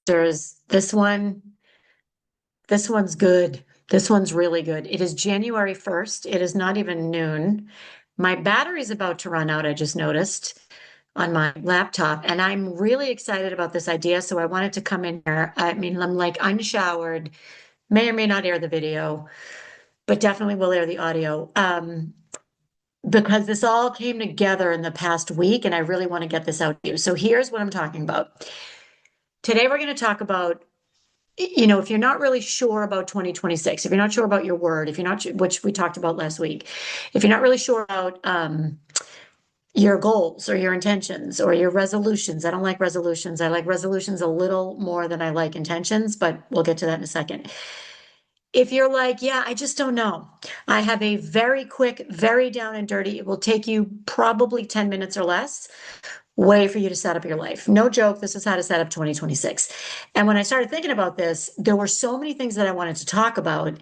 There's this one's good. This one's really good. It is January 1st. It is not even noon. My battery's about to run out, I just noticed on my laptop, and I'm really excited about this idea. So I wanted to come in here. I mean, I'm like unshowered, may or may not air the video, but definitely will air the audio. Because this all came together in the past week, and I really want to get this out to you. So here's what I'm talking about. Today, we're going to talk about, if you're not really sure about 2026, if you're not sure about your word, if you're not, which we talked about last week, if you're not really sure about your goals or your intentions or your resolutions. I don't like resolutions. I like resolutions a little more than I like intentions, but we'll get to that in a second. If you're like, yeah, I just don't know. I have a very quick, very down and dirty, it will take you probably 10 minutes or less way for you to set up your life. No joke, this is how to set up 2026. And when I started thinking about this, there were so many things that I wanted to talk about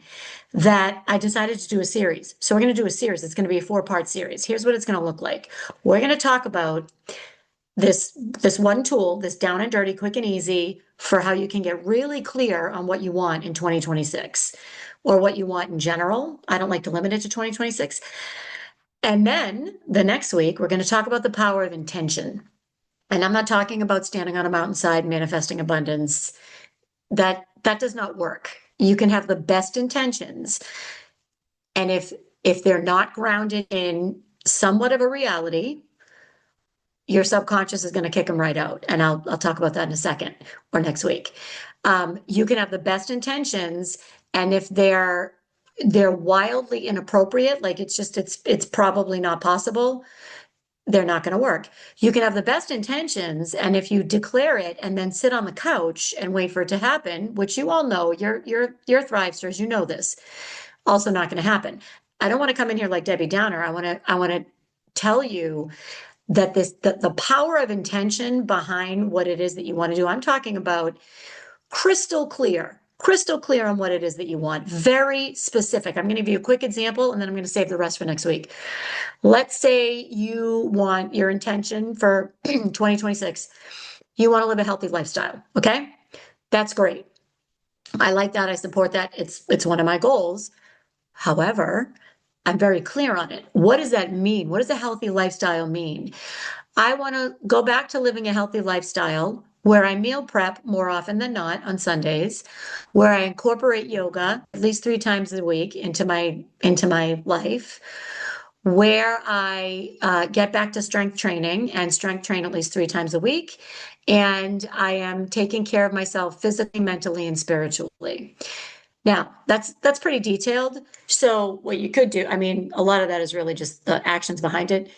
that I decided to do a series. So we're going to do a series. It's going to be a 4-part series. Here's what it's going to look like. We're going to talk about this one tool, this down and dirty, quick and easy for how you can get really clear on what you want in 2026 or what you want in general. I don't like to limit it to 2026. And then the next week, we're going to talk about the power of intention. And I'm not talking about standing on a mountainside manifesting abundance. That does not work. You can have the best intentions, and if they're not grounded in somewhat of a reality, your subconscious is going to kick them right out. And I'll talk about that in a second or next week. You can have the best intentions, and if they're wildly inappropriate, like it's probably not possible, they're not going to work. You can have the best intentions, and if you declare it and then sit on the couch and wait for it to happen, which you all know, you're Thrivesters, you know this, also not going to happen. I don't want to come in here like Debbie Downer. I want to tell you that the power of intention behind what it is that you want to do. I'm talking about crystal clear on what it is that you want. Very specific. I'm going to give you a quick example, and then I'm going to save the rest for next week. Let's say you want your intention for 2026. You want to live a healthy lifestyle. Okay. That's great. I like that. I support that. It's one of my goals. However, I'm very clear on it. What does that mean? What does a healthy lifestyle mean? I want to go back to living a healthy lifestyle where I meal prep more often than not on Sundays, where I incorporate yoga at least 3 times a week into my life, where I get back to strength training and strength train at least 3 times a week, and I am taking care of myself physically, mentally, and spiritually. Now, that's pretty detailed. So what you could do, I mean, a lot of that is really just the actions behind it.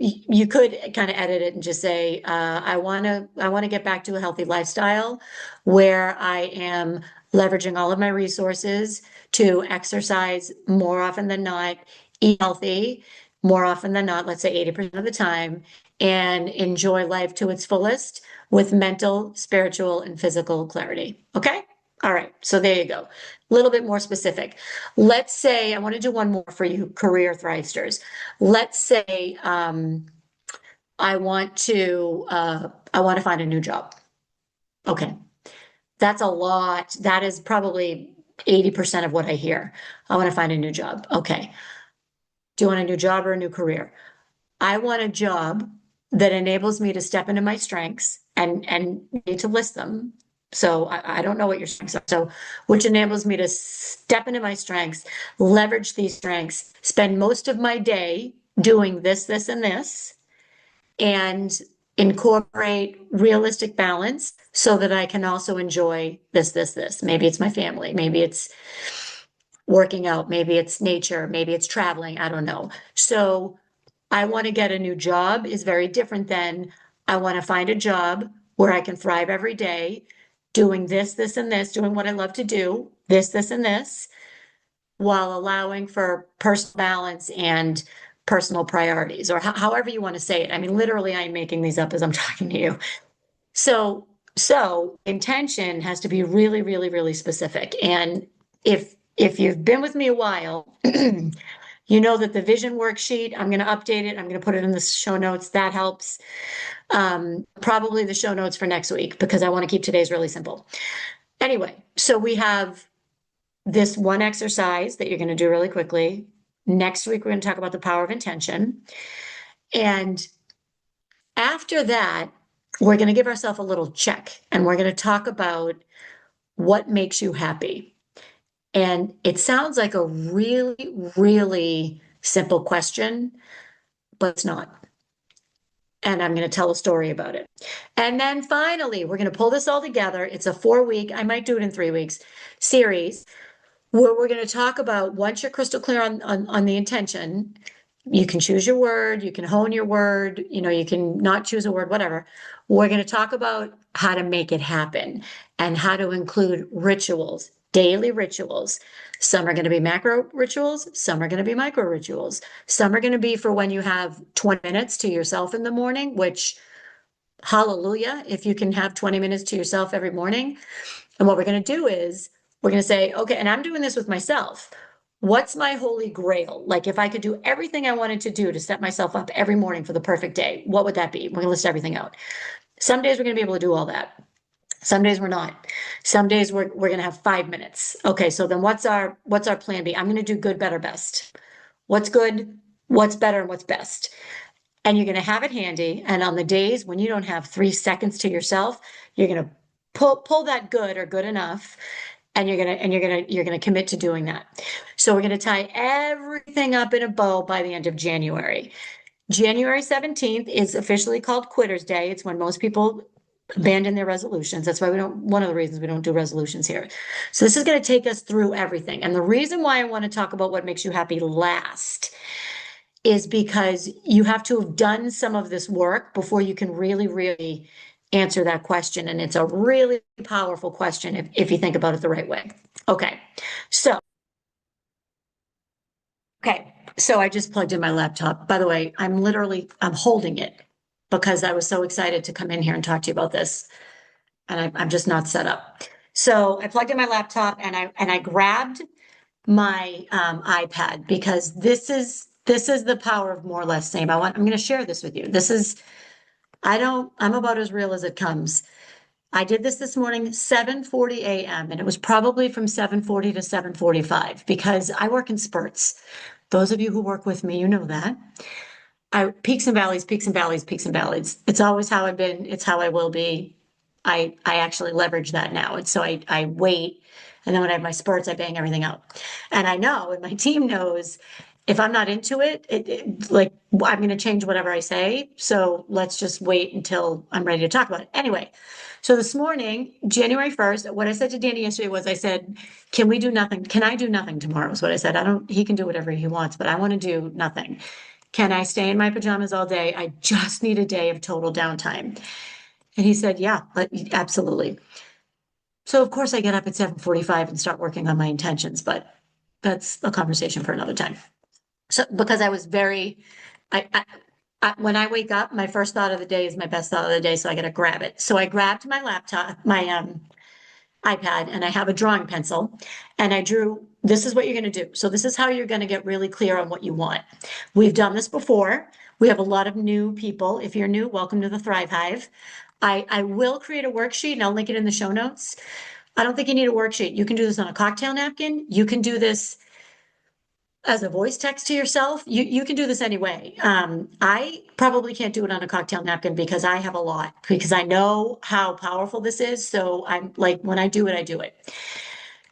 You could kind of edit it and just say, I want to get back to a healthy lifestyle where I am leveraging all of my resources to exercise more often than not, eat healthy more often than not, let's say 80% of the time, and enjoy life to its fullest with mental, spiritual, and physical clarity. Okay? All right. So there you go. A little bit more specific. Let's say I want to do one more for you, career Thrivesters. Let's say I want to find a new job. Okay, that's a lot. That is probably 80% of what I hear. I want to find a new job. Okay. Do you want a new job or a new career? I want a job that enables me to step into my strengths and need to list them. So I don't know what your strengths are. So which enables me to step into my strengths, leverage these strengths, spend most of my day doing this, this, and this, and incorporate realistic balance so that I can also enjoy this, this, this. Maybe it's my family, maybe it's working out, maybe it's nature, maybe it's traveling. I don't know. So I want to get a new job is very different than I want to find a job where I can thrive every day doing this, this, and this, doing what I love to do, this, and this, while allowing for personal balance and personal priorities, or however you want to say it. I mean, literally, I'm making these up as I'm talking to you. So intention has to be really, really, really specific. And if you've been with me a while, you know that the vision worksheet, I'm going to update it. I'm going to put it in the show notes. That helps. Probably the show notes for next week because I want to keep today's really simple. Anyway, so we have this one exercise that you're going to do really quickly. Next week, we're going to talk about the power of intention. And after that, we're going to give ourselves a little check and we're going to talk about what makes you happy. And it sounds like a really, really simple question, but it's not. And I'm going to tell a story about it. And then finally, we're going to pull this all together. It's a 4 week, I might do it in 3 weeks series where we're going to talk about once you're crystal clear on the intention, you can choose your word, you can hone your word, you can not choose a word, whatever. We're going to talk about how to make it happen and how to include rituals, daily rituals. Some are going to be macro rituals, some are going to be micro rituals. Some are going to be for when you have 20 minutes to yourself in the morning, which hallelujah, if you can have 20 minutes to yourself every morning. And what we're going to do is we're going to say, okay, and I'm doing this with myself. What's my holy grail? Like if I could do everything I wanted to do to set myself up every morning for the perfect day, what would that be? We're going to list everything out. Some days we're going to be able to do all that. Some days we're not. Some days we're going to have 5 minutes. Okay, so then what's our plan B? I'm going to do good, better, best. What's good, what's better, and what's best? And you're going to have it handy. And on the days when you don't have 3 seconds to yourself, you're going to pull that good or good enough, and you're gonna commit to doing that. So we're going to tie everything up in a bow by the end of January. January 17th is officially called Quitter's Day. It's when most people abandon their resolutions. That's why one of the reasons we don't do resolutions here. So this is going to take us through everything. And the reason why I want to talk about what makes you happy last is because you have to have done some of this work before you can really, really answer that question. And it's a really powerful question if you think about it the right way. Okay. So, I just plugged in my laptop. By the way, I'm holding it because I was so excited to come in here and talk to you about this. And I'm just not set up. So I plugged in my laptop and I grabbed my iPad because this is the power of more or less same. I'm going to share this with you. I'm about as real as it comes. I did this morning, 7:40 a.m. and it was probably from 7:40 to 7:45 because I work in spurts. Those of you who work with me, you know that. Peaks and valleys, peaks and valleys, peaks and valleys. It's always how I've been. It's how I will be. I actually leverage that now. And so I wait. And then when I have my spurts, I bang everything out. And I know, and my team knows, if I'm not into it, like I'm going to change whatever I say. So let's just wait until I'm ready to talk about it. Anyway, so this morning, January 1st, what I said to Danny yesterday was I said, can we do nothing? Can I do nothing tomorrow? Is what I said. He can do whatever he wants, but I want to do nothing. Can I stay in my pajamas all day? I just need a day of total downtime. And he said, yeah, absolutely. So of course I get up at 7:45 and start working on my intentions, but that's a conversation for another time. So because I was when I wake up, my first thought of the day is my best thought of the day, so I got to grab it. So I grabbed my laptop, my iPad, and I have a drawing pencil, and I drew. This is what you're going to do. So this is how you're going to get really clear on what you want. We've done this before. We have a lot of new people. If you're new, welcome to the Thrive Hive. I will create a worksheet and I'll link it in the show notes. I don't think you need a worksheet. You can do this on a cocktail napkin. You can do this as a voice text to yourself. You can do this anyway. I probably can't do it on a cocktail napkin because I have a lot, because I know how powerful this is. So I'm like, when I do it, I do it.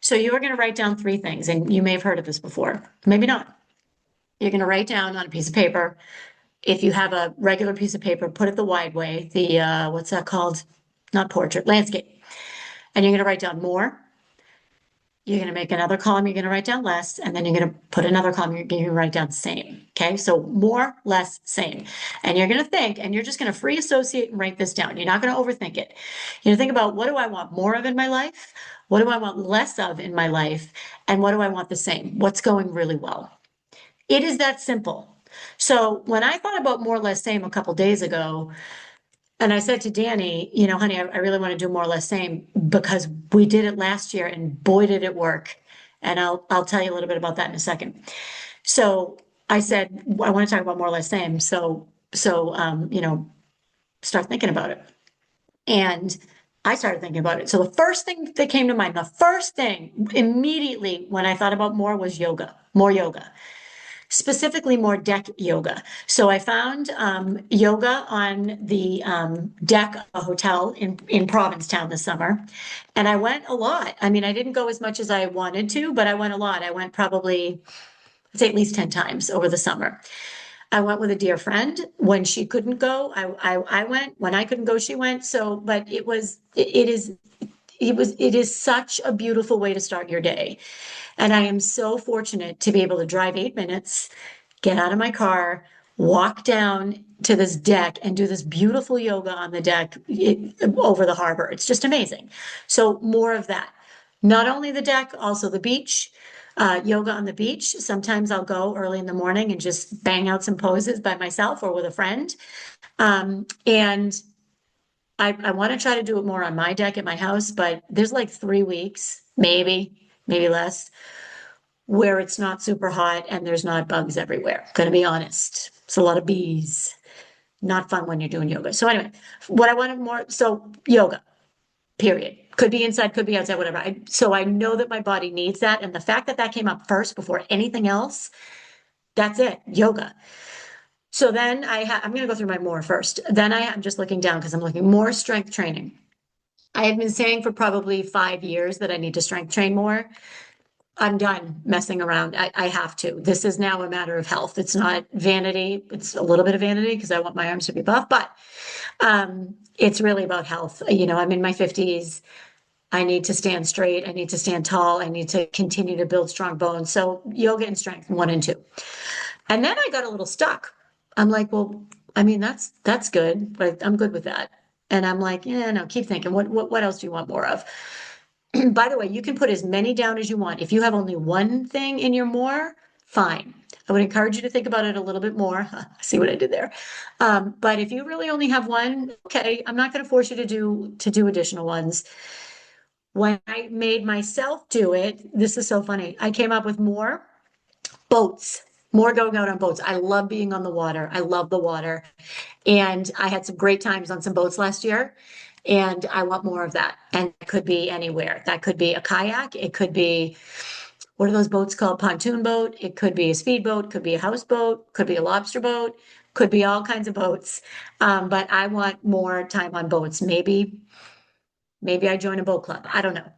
So you're going to write down 3 things, and you may have heard of this before, maybe not. You're going to write down on a piece of paper. If you have a regular piece of paper, put it the wide way, what's that called? Not portrait, landscape. And you're going to write down more. You're going to make another column, you're going to write down less, and then you're going to put another column, you're going to write down same. Okay, so more, less, same. And you're going to think, and you're just going to free associate and write this down. You're not going to overthink it. You're going to think about, what do I want more of in my life? What do I want less of in my life? And what do I want the same? What's going really well? It is that simple. So when I thought about more, less, same a couple days ago, and I said to Danny, honey, I really want to do more or less same because we did it last year and boy, did it work. And I'll tell you a little bit about that in a second. So I said, I want to talk about more or less same. So, start thinking about it. And I started thinking about it. So the first thing that came to mind, the first thing immediately when I thought about more was yoga, more yoga, specifically more deck yoga. So I found yoga on the deck of a hotel in Provincetown this summer. And I went a lot. I mean, I didn't go as much as I wanted to, but I went a lot. I went probably, I'd say at least 10 times over the summer. I went with a dear friend when she couldn't go. I went when I couldn't go. She went. So, but it is such a beautiful way to start your day. And I am so fortunate to be able to drive 8 minutes, get out of my car, walk down to this deck and do this beautiful yoga on the deck over the harbor. It's just amazing. So more of that. Not only the deck, also the beach, yoga on the beach. Sometimes I'll go early in the morning and just bang out some poses by myself or with a friend. And I want to try to do it more on my deck at my house, but there's like 3 weeks, maybe less, where it's not super hot and there's not bugs everywhere. Gonna be honest. It's a lot of bees. Not fun when you're doing yoga. So anyway, what I wanted more, so yoga, period. Could be inside, could be outside, whatever. So I know that my body needs that. And the fact that that came up first before anything else, that's it, yoga. So then I'm going to go through my more first. Then I'm just looking down because I'm looking more strength training. I have been saying for probably 5 years that I need to strength train more. I'm done messing around. I have to. This is now a matter of health. It's not vanity. It's a little bit of vanity because I want my arms to be buff, but it's really about health. You know, I'm in my 50s. I need to stand straight. I need to stand tall. I need to continue to build strong bones. So yoga and strength, one and two. And then I got a little stuck. I'm like, well, I mean, that's good, but I'm good with that. And I'm like, yeah, no, keep thinking. What else do you want more of? By the way, you can put as many down as you want. If you have only one thing in your more, fine. I would encourage you to think about it a little bit more. See what I did there? But if you really only have one, okay, I'm not going to force you to do additional ones. When I made myself do it, this is so funny. I came up with more boats, more going out on boats. I love being on the water. I love the water. And I had some great times on some boats last year. And I want more of that. And it could be anywhere. That could be a kayak. It could be, what are those boats called? Pontoon boat. It could be a speedboat, could be a houseboat, could be a lobster boat, could be all kinds of boats. But I want more time on boats. Maybe I join a boat club. I don't know.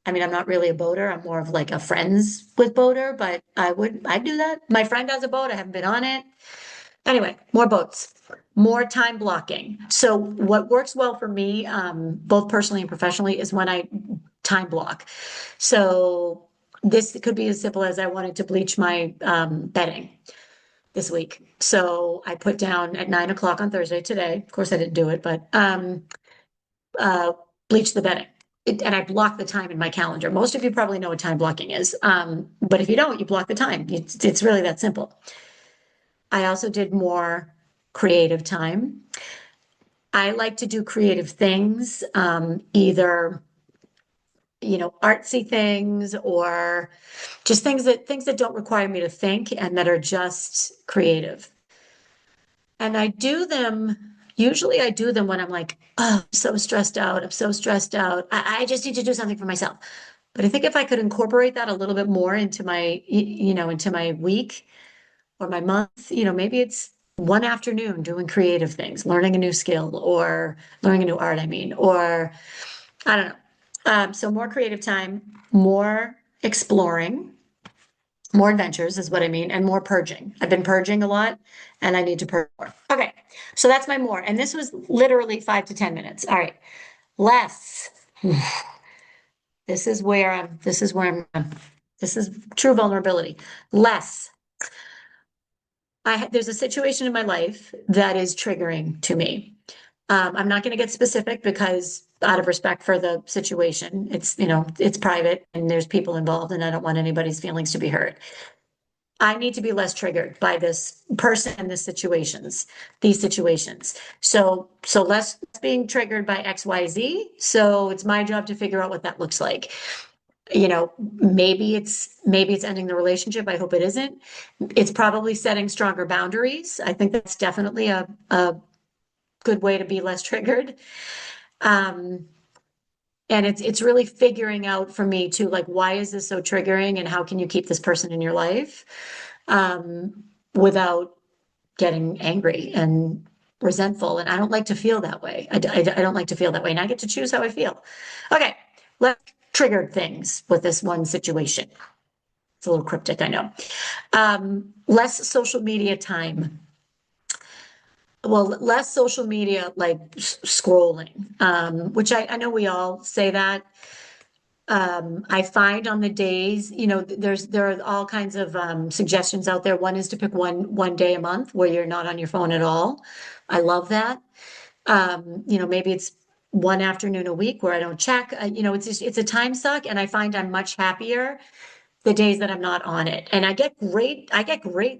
I mean, I'm not really a boater. I'm more of like a friends with boater, but I'd do that. My friend has a boat. I haven't been on it. Anyway, more boats, more time blocking. So what works well for me, both personally and professionally, is when I time block. So this could be as simple as I wanted to bleach my bedding this week. So I put down at 9 o'clock on Thursday today. Of course, I didn't do it, but uh, bleach the bedding. And I block the time in my calendar. Most of you probably know what time blocking is. But if you don't, you block the time. It's really that simple. I also did more creative time. I like to do creative things, either, artsy things or just things that don't require me to think and that are just creative. And usually I do them when I'm like, oh, I'm so stressed out. I'm so stressed out. I just need to do something for myself. But I think if I could incorporate that a little bit more into my week or my month, maybe it's one afternoon doing creative things, learning a new skill or learning a new art, or I don't know. So more creative time, more exploring, more adventures is what I mean, and more purging. I've been purging a lot and I need to purge more. Okay, so that's my more. And this was literally 5 to 10 minutes. All right, less. This is true vulnerability. Less. There's a situation in my life that is triggering to me. I'm not going to get specific because out of respect for the situation, it's private and there's people involved and I don't want anybody's feelings to be hurt. I need to be less triggered by this person and these situations. So less being triggered by XYZ. So it's my job to figure out what that looks like. Maybe it's ending the relationship. I hope it isn't. It's probably setting stronger boundaries. I think that's definitely a good way to be less triggered. Um, and it's really figuring out for me too, like, why is this so triggering and how can you keep this person in your life without getting angry and resentful. And I don't like to feel that way. I don't like to feel that way. And I get to choose how I feel. Okay, let's trigger things with this one situation. It's a little cryptic, I know. Less social media time. Well, less social media, like scrolling, which I know we all say that. I find on the days, there are all kinds of suggestions out there. One is to pick one day a month where you're not on your phone at all. I love that. Maybe it's one afternoon a week where I don't check. It's a time suck, and I find I'm much happier the days that I'm not on it. And I get great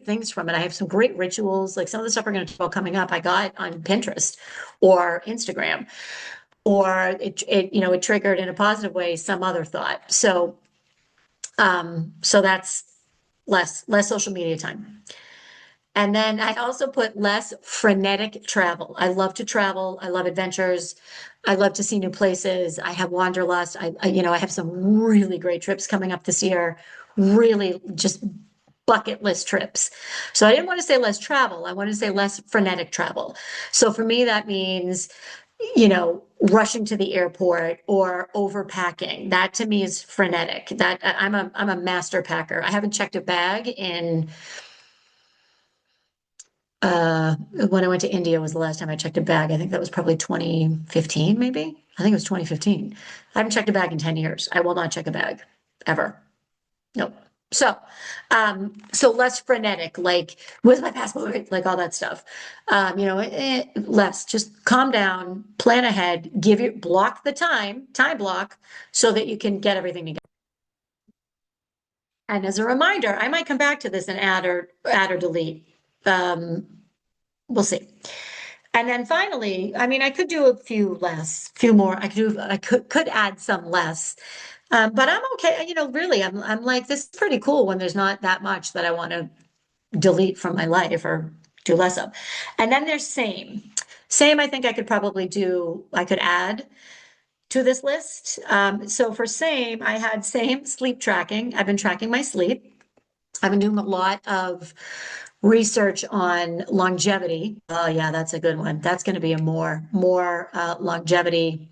things from it. I have some great rituals, like some of the stuff we're going to talk about coming up, I got on Pinterest or Instagram, or it triggered in a positive way some other thought. So that's less social media time. And then I also put less frenetic travel. I love to travel. I love adventures. I love to see new places. I have wanderlust. I have some really great trips coming up this year. Really just bucket list trips. So I didn't want to say less travel. I wanted to say less frenetic travel. So for me, that means, rushing to the airport or overpacking. That to me is frenetic. That I'm a master packer. I haven't checked a bag in when I went to India was the last time I checked a bag. I think that was probably 2015, maybe. I think it was 2015. I haven't checked a bag in 10 years. I will not check a bag ever. Nope. So less frenetic, like where's my passport, like all that stuff. Less. Just calm down, plan ahead, block the time block, so that you can get everything together. And as a reminder, I might come back to this and add or delete. Um, we'll see. And then finally, I mean, I could do a few more. I could add some less. But I'm okay. Really, I'm like, this is pretty cool when there's not that much that I want to delete from my life or do less of. And then there's same. Same, I think I could add to this list. So for same, I had same sleep tracking. I've been tracking my sleep. I've been doing a lot of research on longevity. Oh yeah, that's a good one. That's going to be a more longevity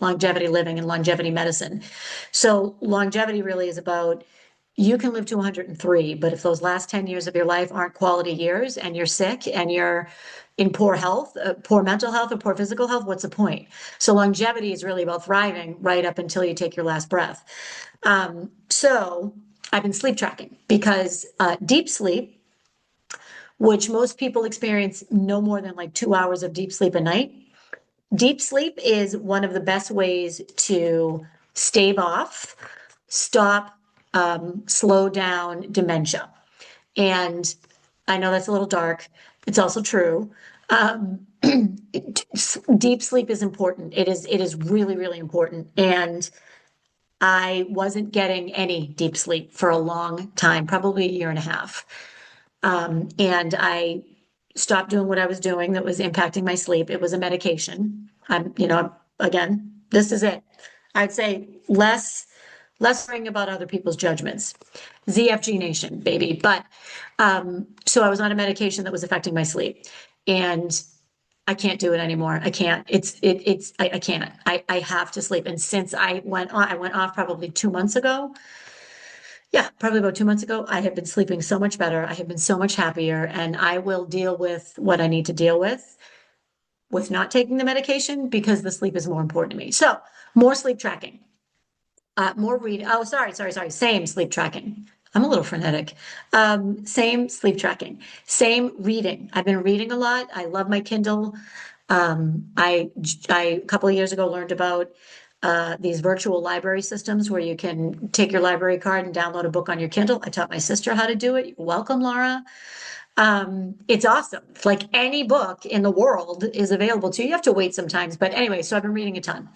living and longevity medicine. So longevity really is about, you can live to 103, but if those last 10 years of your life aren't quality years and you're sick and you're in poor health, poor mental health or poor physical health, what's the point? So longevity is really about thriving right up until you take your last breath. So I've been sleep tracking because deep sleep, which most people experience no more than like 2 hours of deep sleep a night. Deep sleep is one of the best ways to stave off, stop, slow down dementia. And I know that's a little dark. It's also true. Um, Deep sleep is important. It is really, really important. And I wasn't getting any deep sleep for a long time, probably a year and a half. And I stopped doing what I was doing that was impacting my sleep. It was a medication. Again, this is it. I'd say less worrying about other people's judgments. ZFG Nation, baby. But so I was on a medication that was affecting my sleep, and I can't do it anymore. I can't. I can't. I have to sleep. And since I went off probably 2 months ago. Yeah, probably about 2 months ago. I have been sleeping so much better. I have been so much happier, and I will deal with what I need to deal with not taking the medication because the sleep is more important to me. So more sleep tracking, more read. Oh, sorry. Same sleep tracking. I'm a little frenetic. Same sleep tracking, same reading. I've been reading a lot. I love my Kindle. I a couple of years ago learned about these virtual library systems where you can take your library card and download a book on your Kindle. I taught my sister how to do it. You're welcome, Laura. It's awesome. It's like any book in the world is available to you. You have to wait sometimes, but anyway, so I've been reading a ton.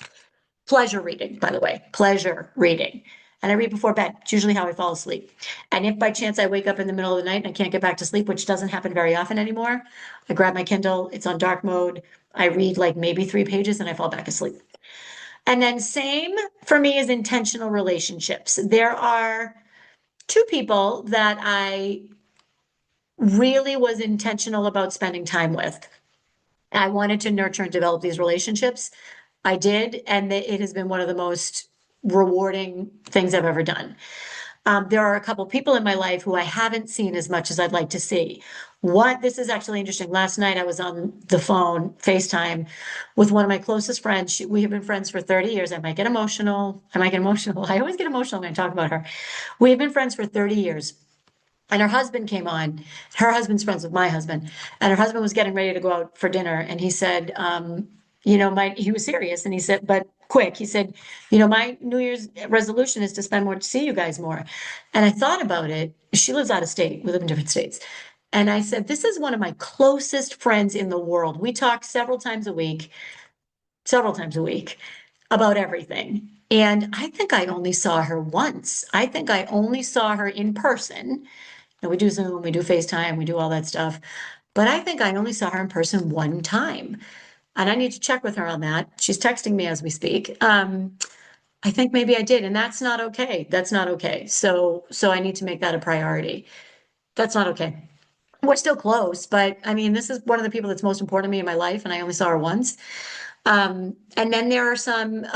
Pleasure reading, by the way, pleasure reading. and I read before bed. It's usually how I fall asleep. And if by chance I wake up in the middle of the night and I can't get back to sleep, which doesn't happen very often anymore, I grab my Kindle, it's on dark mode. I read like maybe 3 pages and I fall back asleep. And then same for me is intentional relationships. There are two people that I really was intentional about spending time with. I wanted to nurture and develop these relationships. I did, and it has been one of the most rewarding things I've ever done. There are a couple people in my life who I haven't seen as much as I'd like to see. This is actually interesting. Last night I was on the phone, FaceTime, with one of my closest friends. We have been friends for 30 years. I might get emotional. I might get emotional. I always get emotional when I talk about her. We've been friends for 30 years. And her husband came on. Her husband's friends with my husband. And her husband was getting ready to go out for dinner. And he said, he was serious. And he said, but quick, he said, my New Year's resolution is to spend more, to see you guys more. And I thought about it. She lives out of state. We live in different states. And I said, this is one of my closest friends in the world. We talk several times a week about everything. And I think I only saw her once. I think I only saw her in person. And we do Zoom, we do FaceTime, we do all that stuff. But I think I only saw her in person one time. And I need to check with her on that. She's texting me as we speak. I think maybe I did, and that's not okay. That's not okay. So I need to make that a priority. That's not okay. We're still close, but I mean, this is one of the people that's most important to me in my life, and I only saw her once. And then there are some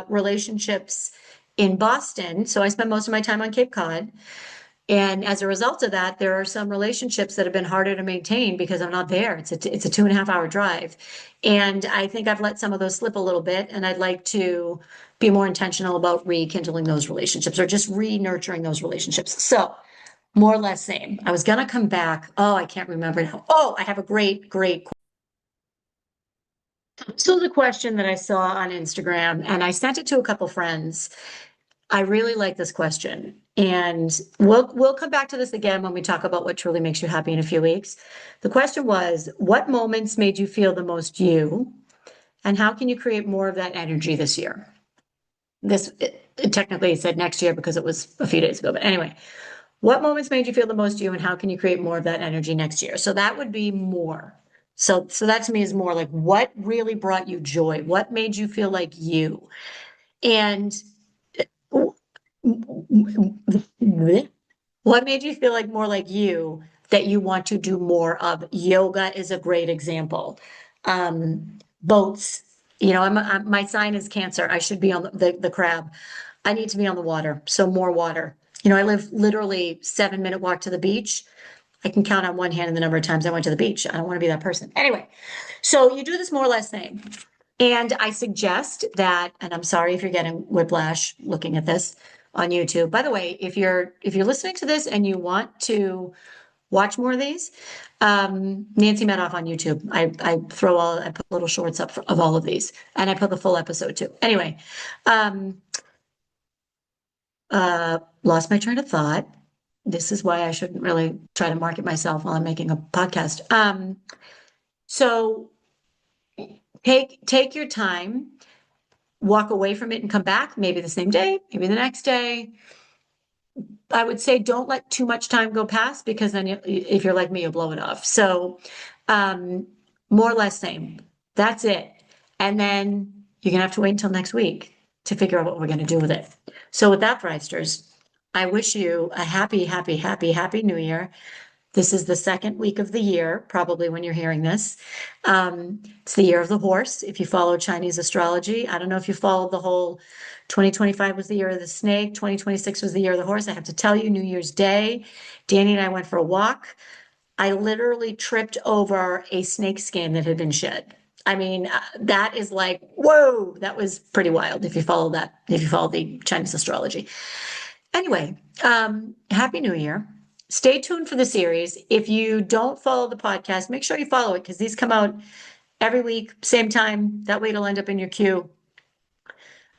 relationships in Boston. So I spend most of my time on Cape Cod. And as a result of that, there are some relationships that have been harder to maintain because I'm not there. It's a 2.5 hour drive. And I think I've let some of those slip a little bit. And I'd like to be more intentional about rekindling those relationships or just re-nurturing those relationships. So more or less same. I was going to come back. Oh, I can't remember now. Oh, I have a great. So the question that I saw on Instagram, and I sent it to a couple friends. I really like this question. And we'll come back to this again when we talk about what truly makes you happy in a few weeks. The question was, what moments made you feel the most you? And how can you create more of that energy this year? It technically said next year because it was a few days ago. But anyway, what moments made you feel the most you and how can you create more of that energy next year? So that would be more. So that to me is more like what really brought you joy? What made you feel like you? And what made you feel like more like you that you want to do more of? Yoga is a great example. Boats, my sign is Cancer. I should be on the crab. I need to be on the water, so more water. I live literally 7-minute walk to the beach. I can count on one hand the number of times I went to the beach. I don't want to be that person. Anyway, so you do this more or less thing. And I suggest that, and I'm sorry if you're getting whiplash looking at this on YouTube. By the way, if you're listening to this and you want to watch more of these, Nancy Medoff on YouTube. I put little shorts up of all of these, and I put the full episode too. Anyway, lost my train of thought. This is why I shouldn't really try to market myself while I'm making a podcast. So take your time, walk away from it and come back, maybe the same day, maybe the next day. I would say don't let too much time go past because then if you're like me, you'll blow it off. So more or less same. That's it. And then you're going to have to wait until next week to figure out what we're going to do with it. So with that, Thrivesters, I wish you a happy New Year. This is the second week of the year, probably when you're hearing this. It's the year of the horse. If you follow Chinese astrology, I don't know if you followed the whole 2025 was the year of the snake, 2026 was the year of the horse. I have to tell you, New Year's Day, Danny and I went for a walk. I literally tripped over a snake skin that had been shed. I mean, that is like, whoa, that was pretty wild if you follow that, if you follow the Chinese astrology. Anyway, Happy New Year. Stay tuned for the series. If you don't follow the podcast, make sure you follow it because these come out every week, same time. That way it'll end up in your queue.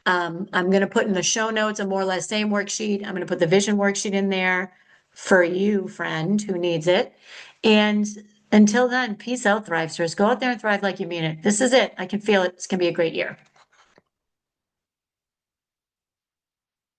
I'm going to put in the show notes a more or less same worksheet. I'm going to put the vision worksheet in there for you, friend, who needs it. And until then, peace out, Thrivesters. Go out there and thrive like you mean it. This is it. I can feel it. It's going to be a great year.